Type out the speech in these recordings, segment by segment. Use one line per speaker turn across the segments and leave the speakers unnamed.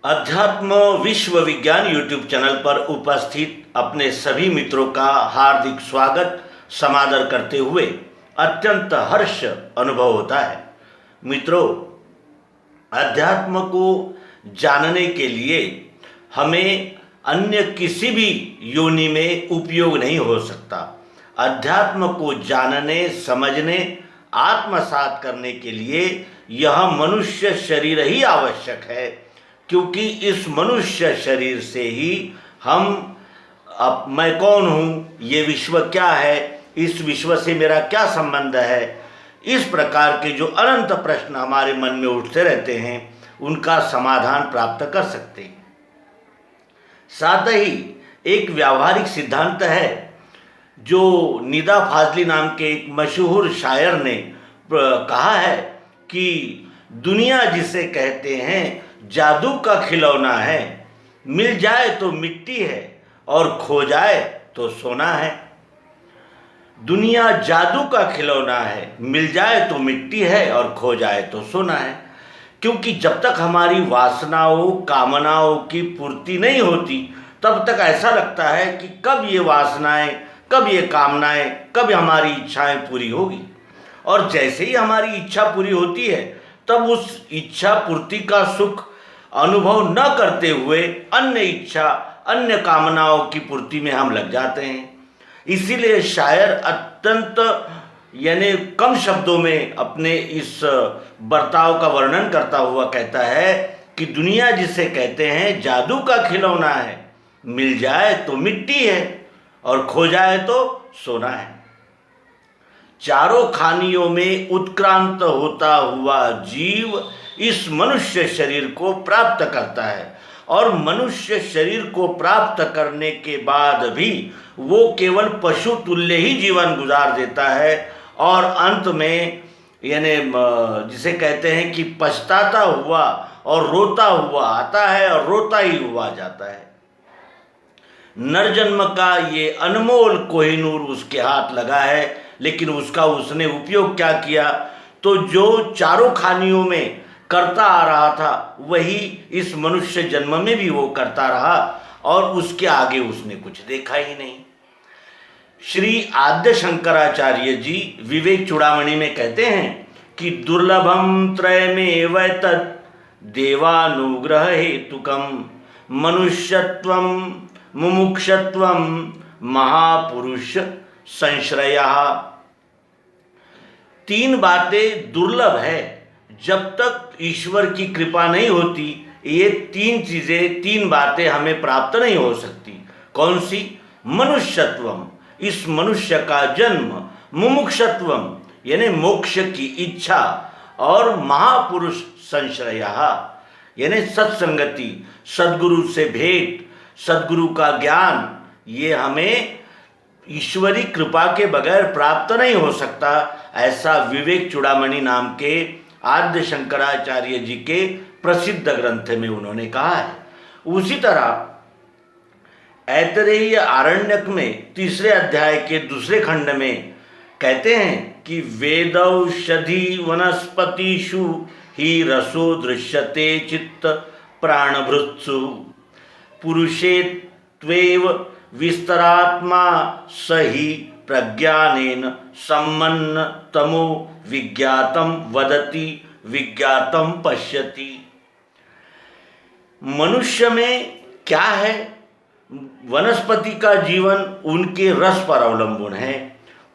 अध्यात्म विश्व विज्ञान यूट्यूब चैनल पर उपस्थित अपने सभी मित्रों का हार्दिक स्वागत समादर करते हुए अत्यंत हर्ष अनुभव होता है। मित्रों, अध्यात्म को जानने के लिए हमें अन्य किसी भी योनि में उपयोग नहीं हो सकता। अध्यात्म को जानने, समझने, आत्मसात करने के लिए यह मनुष्य शरीर ही आवश्यक है, क्योंकि इस मनुष्य शरीर से ही मैं कौन हूँ, ये विश्व क्या है, इस विश्व से मेरा क्या संबंध है, इस प्रकार के जो अनंत प्रश्न हमारे मन में उठते रहते हैं उनका समाधान प्राप्त कर सकते हैं। साथ ही एक व्यावहारिक सिद्धांत है जो निदा फाजली नाम के एक मशहूर शायर ने कहा है कि दुनिया जिसे कहते हैं जादू का खिलौना है, मिल जाए तो मिट्टी है और खो जाए तो सोना है। दुनिया जादू का खिलौना है, मिल जाए तो मिट्टी है और खो जाए तो सोना है। क्योंकि जब तक हमारी वासनाओं, कामनाओं की पूर्ति नहीं होती तब तक ऐसा लगता है कि कब ये वासनाएं, कब ये कामनाएं, कब हमारी इच्छाएं पूरी होगी। और जैसे ही हमारी इच्छा पूरी होती है तब उस इच्छा पूर्ति का सुख अनुभव न करते हुए अन्य इच्छा, अन्य कामनाओं की पूर्ति में हम लग जाते हैं। इसीलिए शायर अत्यंत कम शब्दों में अपने इस बर्ताव का वर्णन करता हुआ कहता है कि दुनिया जिसे कहते हैं जादू का खिलौना है, मिल जाए तो मिट्टी है और खो जाए तो सोना है। चारों खानियों में उत्क्रांत होता हुआ जीव इस मनुष्य शरीर को प्राप्त करता है और मनुष्य शरीर को प्राप्त करने के बाद भी वो केवल पशु तुल्य ही जीवन गुजार देता है और अंत में जिसे कहते हैं कि पछताता हुआ और रोता हुआ आता है और रोता ही हुआ जाता है। नरजन्म का ये अनमोल कोहिनूर उसके हाथ लगा है, लेकिन उसका उसने उपयोग क्या किया? तो जो चारों खानियों में करता आ रहा था वही इस मनुष्य जन्म में भी वो करता रहा और उसके आगे उसने कुछ देखा ही नहीं। श्री आद्य शंकराचार्य जी विवेक चूड़ामणि में कहते हैं कि दुर्लभम त्रयमेव तत् देवानुग्रह हेतुकम मनुष्यत्वम मुमुक्षत्वम महापुरुष संश्रयः। तीन बातें दुर्लभ है, जब तक ईश्वर की कृपा नहीं होती ये तीन बातें हमें प्राप्त नहीं हो सकती। कौन सी? मनुष्यत्वम, इस मनुष्य का जन्म, मुमुक्षत्वम यानी मोक्ष की इच्छा, और महापुरुष संश्रयः यानी सत्संगति, सद्गुरु से भेंट, सद्गुरु का ज्ञान, ये हमें ईश्वरी कृपा के बगैर प्राप्त नहीं हो सकता। ऐसा विवेक चूड़ामणि नाम के आद्य शंकराचार्य जी के प्रसिद्ध ग्रंथ में उन्होंने कहा है। उसी तरह ऐतरेय आरण्यक में 3 अध्याय के 2 खंड में कहते हैं कि वेदौषधि वनस्पतिषु ही रसो दृश्यते चित्त प्राणभृत्सु पुरुषे त्वेव विस्तरात्मा सही प्रज्ञानेन सम्मन्न तमो विज्ञातम वदति विज्ञातम पश्यति। मनुष्य में क्या है? वनस्पति का जीवन उनके रस पर अवलंबन है।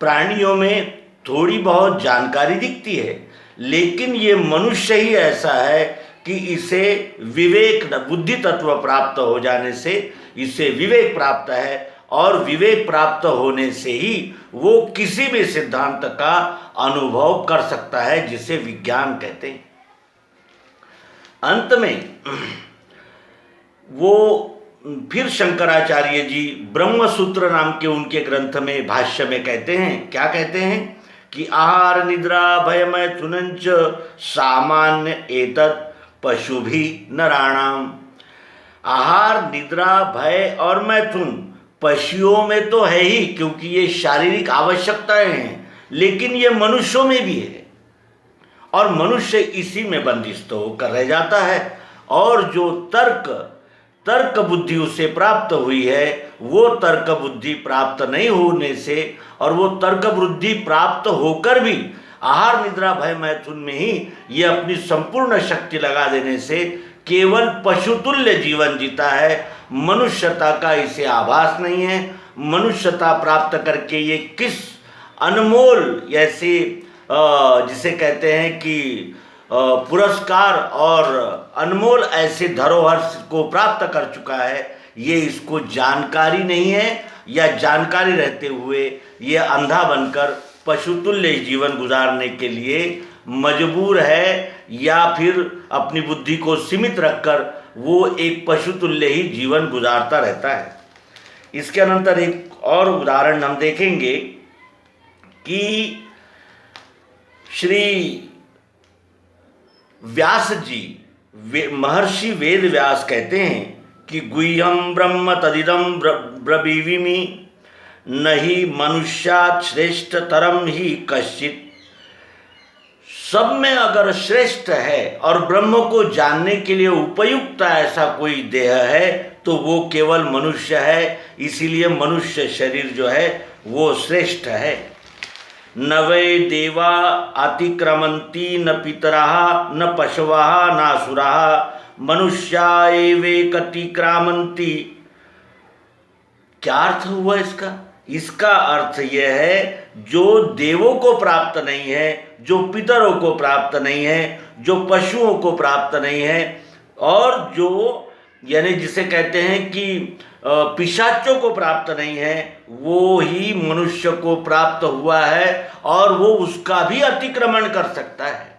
प्राणियों में थोड़ी बहुत जानकारी दिखती है, लेकिन ये मनुष्य ही ऐसा है कि इसे विवेक, बुद्धि तत्व प्राप्त हो जाने से इसे विवेक प्राप्त है और विवेक प्राप्त होने से ही वो किसी भी सिद्धांत का अनुभव कर सकता है, जिसे विज्ञान कहते हैं। अंत में वो फिर शंकराचार्य जी ब्रह्मसूत्र नाम के उनके ग्रंथ में भाष्य में कहते हैं, क्या कहते हैं कि आहार निद्रा भय मैथुनंच सामान्य एतत् पशु भी नराणाम। आहार, निद्रा, भय और मैथुन पशुओं में तो है ही, क्योंकि ये शारीरिक आवश्यकताएं हैं, लेकिन ये मनुष्यों में भी है और मनुष्य इसी में बंदिस्त होकर रह जाता है और जो तर्क बुद्धि उसे प्राप्त हुई है, वो तर्क बुद्धि प्राप्त नहीं होने से और वो तर्क बुद्धि प्राप्त होकर भी आहार निद्रा भय मैथुन में ही ये अपनी संपूर्ण शक्ति लगा देने से केवल पशुतुल्य जीवन जीता है। मनुष्यता का इसे आभास नहीं है। मनुष्यता प्राप्त करके ये किस अनमोल ऐसे जिसे कहते हैं कि पुरस्कार और अनमोल ऐसे धरोहर को प्राप्त कर चुका है, ये इसको जानकारी नहीं है, या जानकारी रहते हुए ये अंधा बनकर पशुतुल्य जीवन गुजारने के लिए मजबूर है, या फिर अपनी बुद्धि को सीमित रखकर वो एक पशुतुल्य ही जीवन गुजारता रहता है। इसके अनंतर एक और उदाहरण हम देखेंगे कि श्री व्यास जी, महर्षि वेद व्यास कहते हैं कि गुह्यम ब्रह्म तदिदम ब्रवीमि नहीं मनुष्यात् श्रेष्ठ तरम ही कश्चित। सब में अगर श्रेष्ठ है और ब्रह्म को जानने के लिए उपयुक्त ऐसा कोई देह है तो वो केवल मनुष्य है। इसीलिए मनुष्य शरीर जो है वो श्रेष्ठ है। न वै देवा अतिक्रमन्ति न पितरः न पशवः न असुरः मनुष्या एवेकतिक्रामन्ति। क्या अर्थ हुआ इसका? इसका अर्थ यह है जो देवों को प्राप्त नहीं है, जो पितरों को प्राप्त नहीं है, जो पशुओं को प्राप्त नहीं है, और जो यानी जिसे कहते हैं कि पिशाचों को प्राप्त नहीं है, वो ही मनुष्य को प्राप्त हुआ है और वो उसका भी अतिक्रमण कर सकता है।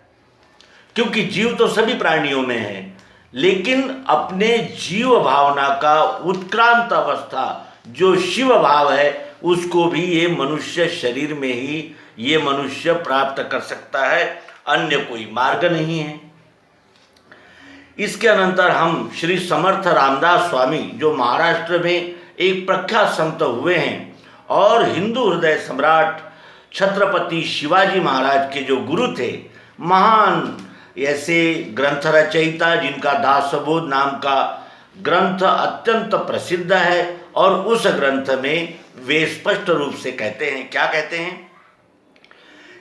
क्योंकि जीव तो सभी प्राणियों में है, लेकिन अपने जीव भावना का उत्क्रांत अवस्था जो शिव भाव है उसको भी ये मनुष्य शरीर में ही ये मनुष्य प्राप्त कर सकता है, अन्य कोई मार्ग नहीं है। इसके अनंतर हम श्री समर्थ रामदास स्वामी जो महाराष्ट्र में एक प्रख्यात संत हुए हैं और हिंदू हृदय सम्राट छत्रपति शिवाजी महाराज के जो गुरु थे, महान ऐसे ग्रंथ रचयिता जिनका दासबोध नाम का ग्रंथ अत्यंत प्रसिद्ध है, और उस ग्रंथ में वे स्पष्ट रूप से कहते हैं, क्या कहते हैं?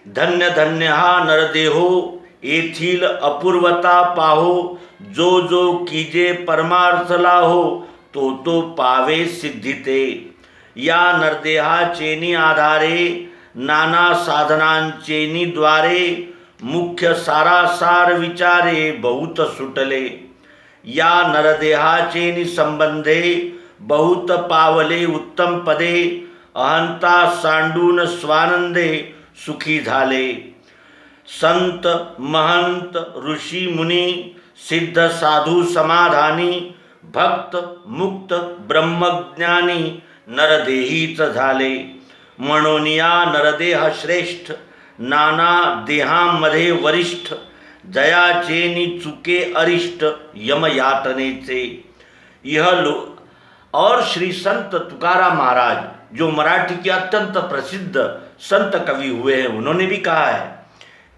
धन्य धन्य नरदेहो एथिल अपूर्वता पाहो जो कीजे परमार्थ लाहो तो पावे सिद्धिते। या नरदेहा चेनी आधारे नाना साधनांचेनी द्वारे मुख्य सारासार विचारे बहुत सुटले। या नरदेहा चेनी संबंधे बहुत पावले उत्तम पदे अहंता सांडून स्वानंदे सुखी झाले। संत महंत ऋषि मुनि सिद्ध साधु समाधानी भक्त मुक्त ब्रह्मज्ञानी नरदेहीच झाले। म्हणोनिया नरदेह श्रेष्ठ नाना देहांमध्ये वरिष्ठ जयाचेनी चुके अरिष्ट यम यातनेचे। यह और श्री संत तुकाराम महाराज जो मराठी के अत्यंत प्रसिद्ध संत कवि हुए हैं, उन्होंने भी कहा है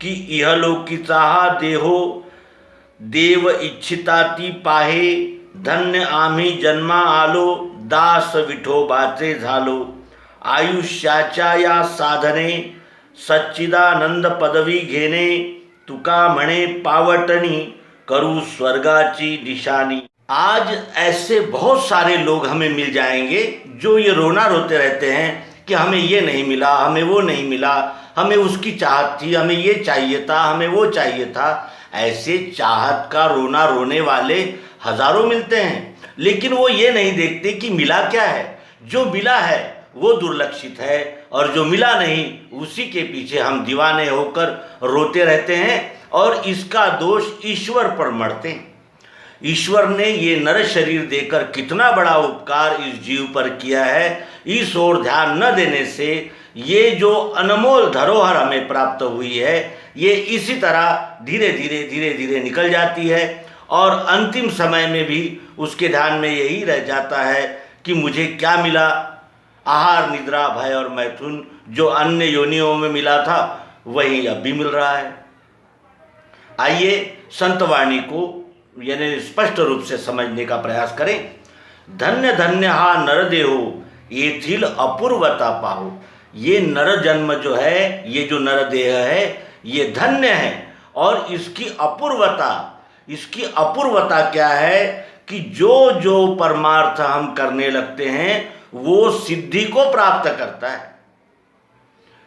कि यह लोकीचा देहो देव इच्छिताती पाहे धन्य आम्ही जन्मा आलो दास विठोबाचे झालो। आयुष्याच्या या साधने सच्चिदानंद पदवी घेणे तुका म्हणे पावटणी करू स्वर्गाची निशानी। आज ऐसे बहुत सारे लोग हमें मिल जाएंगे जो ये रोना रोते रहते हैं कि हमें ये नहीं मिला, हमें वो नहीं मिला, हमें उसकी चाहत थी, हमें ये चाहिए था, हमें वो चाहिए था। ऐसे चाहत का रोना रोने वाले हजारों मिलते हैं, लेकिन वो ये नहीं देखते कि मिला क्या है। जो मिला है वो दुर्लक्षित है और जो मिला नहीं उसी के पीछे हम दीवाने होकर रोते रहते हैं और इसका दोष ईश्वर पर मढ़ते हैं। ईश्वर ने ये नर शरीर देकर कितना बड़ा उपकार इस जीव पर किया है, इस ओर ध्यान न देने से ये जो अनमोल धरोहर हमें प्राप्त हुई है ये इसी तरह धीरे धीरे निकल जाती है और अंतिम समय में भी उसके ध्यान में यही रह जाता है कि मुझे क्या मिला। आहार निद्रा भय और मैथुन जो अन्य योनियों में मिला था वही अब भी मिल रहा है। आइए संतवाणी को यानी स्पष्ट रूप से समझने का प्रयास करें। धन्य धन्य हा नर देहो येथिल अपूर्वता पाहो। ये नर जन्म जो है, ये जो नर देह है, ये धन्य है। और इसकी अपूर्वता क्या है कि जो जो परमार्थ हम करने लगते हैं वो सिद्धि को प्राप्त करता है।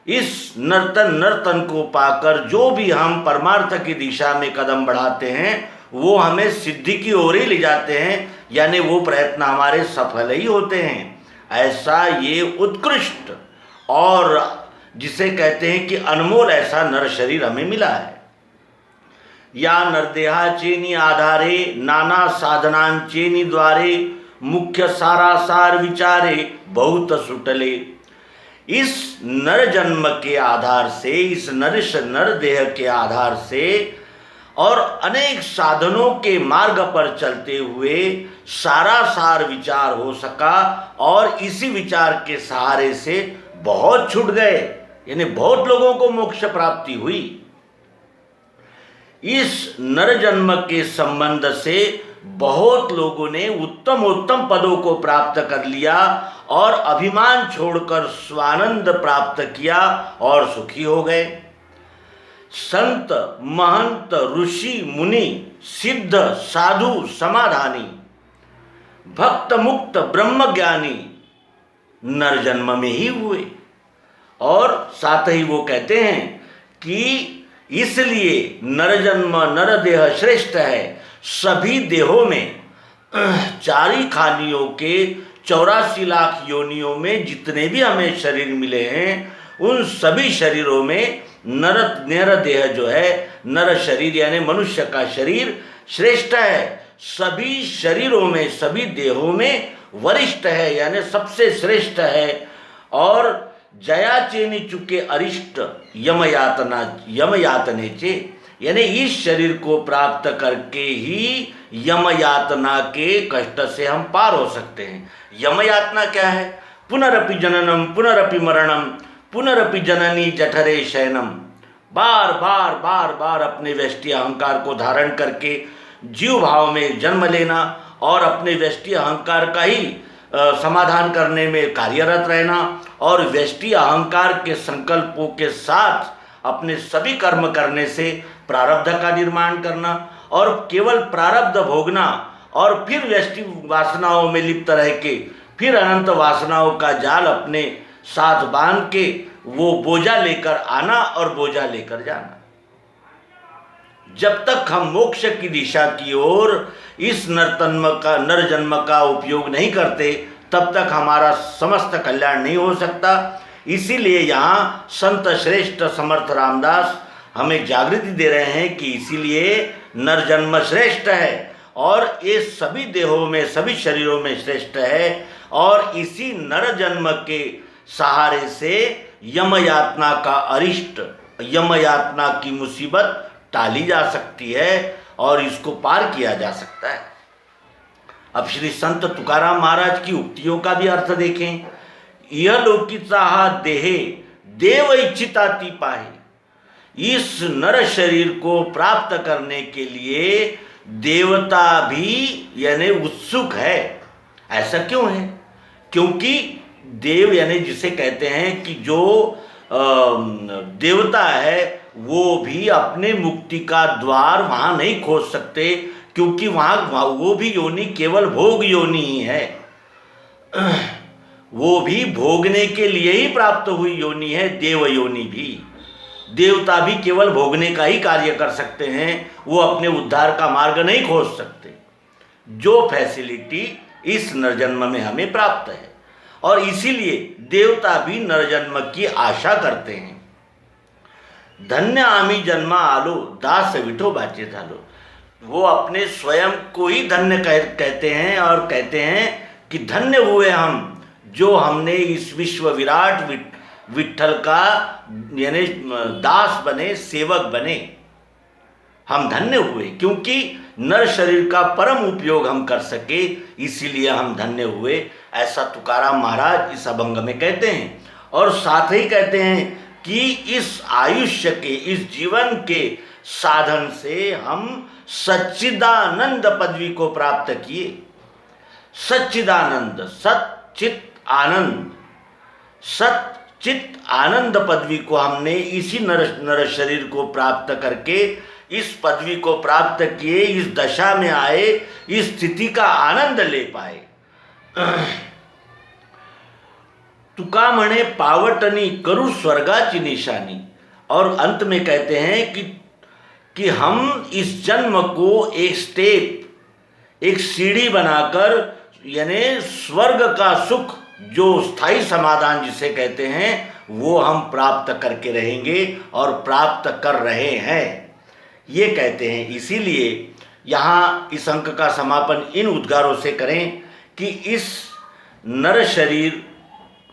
इस नर्तन को पाकर जो भी हम परमार्थ की दिशा में कदम बढ़ाते हैं वो हमें सिद्धि की ओर ही ले जाते हैं, यानी वो प्रयत्न हमारे सफल ही होते हैं। ऐसा ये उत्कृष्ट और जिसे कहते हैं कि अनमोल ऐसा नर शरीर हमें मिला है। या नरदेहाचेनी आधारे नाना साधनांचेनी द्वारे मुख्य सारासार विचारे बहुत सुटले। इस नर जन्म के आधार से, इस नर देह के आधार से और अनेक साधनों के मार्ग पर चलते हुए सारासार विचार हो सका और इसी विचार के सहारे से बहुत छूट गए, यानी बहुत लोगों को मोक्ष प्राप्ति हुई। इस नर जन्म के संबंध से बहुत लोगों ने उत्तम पदों को प्राप्त कर लिया और अभिमान छोड़कर स्वानंद प्राप्त किया और सुखी हो गए। संत महंत ऋषि मुनि सिद्ध साधु समाधानी भक्त मुक्त ब्रह्म ज्ञानी नर जन्म में ही हुए। और साथ ही वो कहते हैं कि इसलिए नर जन्म नर देह श्रेष्ठ है। सभी देहों में 4 खानियों के 84 लाख योनियों में जितने भी हमें शरीर मिले हैं उन सभी शरीरों में नर देह जो है, नर शरीर यानी मनुष्य का शरीर श्रेष्ठ है। सभी शरीरों में, सभी देहों में वरिष्ठ है, यानी सबसे श्रेष्ठ है। और जयाचेनी चुके अरिष्ट यमयातने चे, यानी इस शरीर को प्राप्त करके ही यमयातना के कष्ट से हम पार हो सकते हैं। यमयातना क्या है? पुनरपि जननम पुनरपि मरणम पुनरपि जननी जठरे शयनम। बार बार अपने व्यष्टि अहंकार को धारण करके जीव भाव में जन्म लेना और अपने व्यष्टि अहंकार का ही समाधान करने में कार्यरत रहना और व्यष्टि अहंकार के संकल्पों के साथ अपने सभी कर्म करने से प्रारब्ध का निर्माण करना और केवल प्रारब्ध भोगना और फिर व्यष्टि वासनाओं में लिप्त रह के फिर अनंत वासनाओं का जाल अपने साथ बांध के वो बोझा लेकर आना और बोझा लेकर जाना। जब तक हम मोक्ष की दिशा की ओर इस नर जन्म का उपयोग नहीं करते तब तक हमारा समस्त कल्याण नहीं हो सकता। इसीलिए यहाँ संत श्रेष्ठ समर्थ रामदास हमें जागृति दे रहे हैं कि इसीलिए नर जन्म श्रेष्ठ है और ये सभी देहों में, सभी शरीरों में श्रेष्ठ है। और इसी नर जन्म के सहारे से यम यातना का अरिष्ट, यम यातना की मुसीबत टाली जा सकती है और इसको पार किया जा सकता है। अब श्री संत तुकाराम महाराज की उक्तियों का भी अर्थ देखें। यह लौकिता देहे देव इच्छिताति पाहे। इस नर शरीर को प्राप्त करने के लिए देवता भी यानी उत्सुक है। ऐसा क्यों है? क्योंकि देव यानी जिसे कहते हैं कि जो देवता है वो भी अपने मुक्ति का द्वार वहाँ नहीं खोज सकते, क्योंकि वहाँ वो भी योनि केवल भोग योनि ही है। वो भी भोगने के लिए ही प्राप्त हुई योनि है। देव योनि भी, देवता भी केवल भोगने का ही कार्य कर सकते हैं, वो अपने उद्धार का मार्ग नहीं खोज सकते। जो फैसिलिटी इस नरजन्म में हमें प्राप्त है और इसीलिए देवता भी नरजन्म की आशा करते हैं। धन्य आमी जन्मा आलो दास विठो बाचे झालो। वो अपने स्वयं को ही धन्य कहते हैं और कहते हैं कि धन्य हुए हम जो हमने इस विश्व विराट विठ्ठल का यानी दास बने, सेवक बने। हम धन्य हुए क्योंकि नर शरीर का परम उपयोग हम कर सके, इसीलिए हम धन्य हुए। ऐसा तुकाराम महाराज इस अभंग में कहते हैं। और साथ ही कहते हैं कि इस आयुष्य के, इस जीवन के साधन से हम सच्चिदानंद पदवी को प्राप्त किए। सच्चिदानंद, सच्चित आनंद, सच्चित आनंद पदवी को हमने इसी नर शरीर को प्राप्त करके इस पदवी को प्राप्त किए, इस दशा में आए, इस स्थिति का आनंद ले पाए। तुका म्हणे पावटनी करू स्वर्गाची निशानी। और अंत में कहते हैं कि हम इस जन्म को एक स्टेप, एक सीढ़ी बनाकर, यानी स्वर्ग का सुख, जो स्थायी समाधान जिसे कहते हैं, वो हम प्राप्त करके रहेंगे और प्राप्त कर रहे हैं, ये कहते हैं। इसीलिए यहाँ इस अंक का समापन इन उद्गारों से करें कि इस नर शरीर,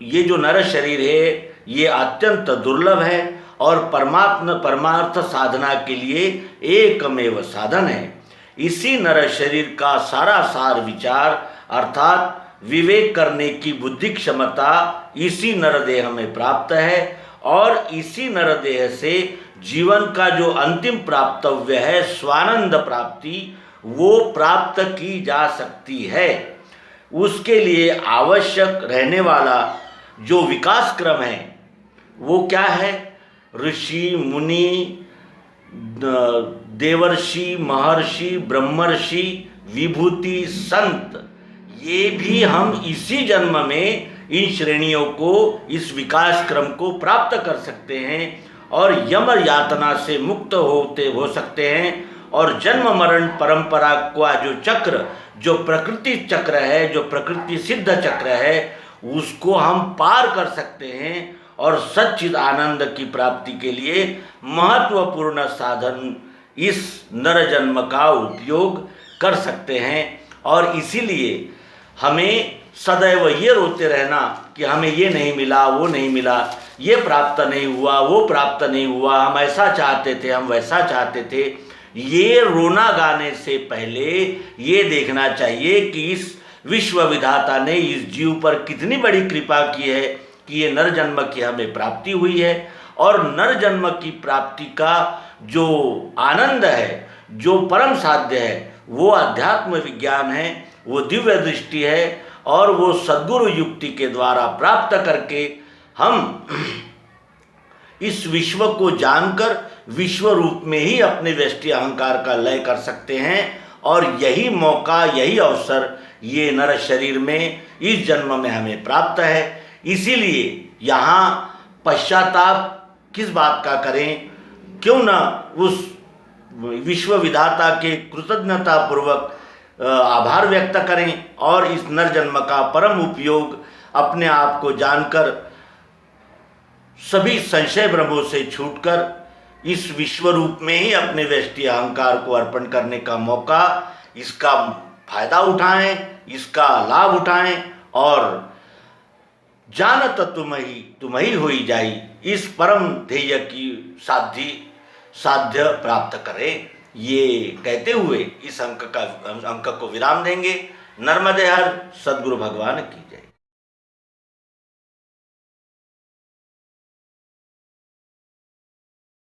ये जो नर शरीर है, ये अत्यंत दुर्लभ है और परमार्थ साधना के लिए एकमेव साधन है। इसी नर शरीर का सारा सार विचार अर्थात विवेक करने की बुद्धि क्षमता इसी नरदेह में प्राप्त है और इसी नरदेह से जीवन का जो अंतिम प्राप्तव्य है, स्वानंद प्राप्ति, वो प्राप्त की जा सकती है। उसके लिए आवश्यक रहने वाला जो विकास क्रम है वो क्या है? ऋषि, मुनि, देवर्षि, महर्षि, ब्रह्मर्षि, विभूति, संत, ये भी हम इसी जन्म में इन श्रेणियों को, इस विकास क्रम को प्राप्त कर सकते हैं और यम यातना से मुक्त हो सकते हैं और जन्म मरण परंपरा का जो चक्र, जो प्रकृति चक्र है, जो प्रकृति सिद्ध चक्र है, उसको हम पार कर सकते हैं और सच्चिद आनंद की प्राप्ति के लिए महत्वपूर्ण साधन इस नर जन्म का उपयोग कर सकते हैं। और इसीलिए हमें सदैव ये रोते रहना कि हमें ये नहीं मिला, वो नहीं मिला, ये प्राप्त नहीं हुआ, वो प्राप्त नहीं हुआ, हम ऐसा चाहते थे, हम वैसा चाहते थे, ये रोना गाने से पहले ये देखना चाहिए कि इस विश्व विधाता ने इस जीव पर कितनी बड़ी कृपा की है कि ये नर जन्म की हमें प्राप्ति हुई है। और नर जन्म की प्राप्ति का जो आनंद है, जो परम साध्य है, वो अध्यात्म विज्ञान है, वो दिव्य दृष्टि है और वो सद्गुरु युक्ति के द्वारा प्राप्त करके हम इस विश्व को जानकर विश्व रूप में ही अपने व्यष्टि अहंकार का लय कर सकते हैं। और यही मौका, यही अवसर ये नर शरीर में इस जन्म में हमें प्राप्त है। इसीलिए यहाँ पश्चाताप किस बात का करें? क्यों न उस विश्व विधाता के कृतज्ञता पूर्वक आभार व्यक्त करें और इस नर जन्म का परम उपयोग अपने आप को जानकर सभी संशय भ्रमों से छूटकर इस विश्व रूप में ही अपने व्यष्टि अहंकार को अर्पण करने का मौका, इसका फायदा उठाएं, इसका लाभ उठाएं और जानत तुम ही होई जाई, इस परम ध्येय की साध्य प्राप्त करें। ये कहते हुए इस अंक को विराम देंगे। नर्मदे हर सद्गुरु भगवान की जय।